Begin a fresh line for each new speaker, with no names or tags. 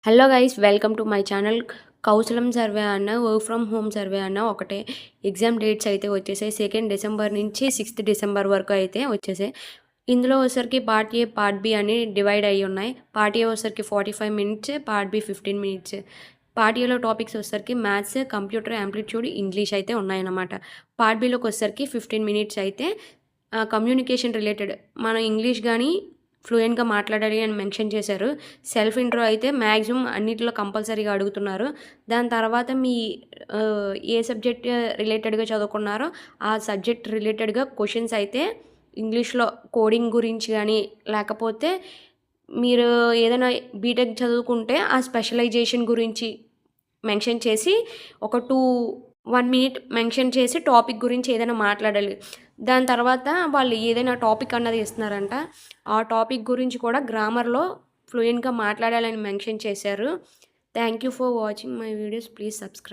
Hello guys, welcome to my channel. Kaushalam survey అన్న work from home survey అన్న ఒకటే. Exam dates అయితే వచ్చేసాయి. 2 డిసెంబర్ నుంచి 6 డిసెంబర్ వరకు అయితే వచ్చేసాయి. ఇందులో వచ్చేసరికి పార్ట్ ఏ, పార్ట్ బి అని డివైడ్ అయ్యి ఉన్నాయి. పార్ట్ ఏ వచ్చేసరికి 45 minutes, part B 15 minutes. Part ఏలో టాపిక్స్ వచ్చేసరికి మ్యాథ్స్, కంప్యూటర్, యాంప్లిట్యూడ్, ఇంగ్లీష్ అయితే ఉన్నాయన్నమాట. పార్ట్ బిలోకి వచ్చేసరికి 15 మినిట్స్ అయితే కమ్యూనికేషన్ రిలేటెడ్, మనం ఇంగ్లీష్ కానీ ఫ్లూయెంట్గా మాట్లాడాలి అని మెన్షన్ చేశారు. సెల్ఫ్ ఇంట్రో అయితే మ్యాక్సిమం అన్నిటిలో కంపల్సరీగా అడుగుతున్నారు. దాని తర్వాత మీ ఏ సబ్జెక్ట్ రిలేటెడ్గా చదువుకున్నారో ఆ సబ్జెక్ట్ రిలేటెడ్గా క్వశ్చన్స్ అయితే ఇంగ్లీష్లో కోడింగ్ గురించి కానీ, లేకపోతే మీరు ఏదైనా బీటెక్ చదువుకుంటే ఆ స్పెషలైజేషన్ గురించి మెన్షన్ చేసి ఒక 1 మినిట్ మెన్షన్ చేసి టాపిక్ గురించి ఏదైనా మాట్లాడాలి. దాని తర్వాత వాళ్ళు ఏదైనా టాపిక్ అన్నది ఇస్తున్నారంట. ఆ టాపిక్ గురించి కూడా గ్రామర్‌లో ఫ్లూయెంట్‌గా మాట్లాడాలని మెన్షన్ చేశారు. Thank you for watching my videos. Please subscribe.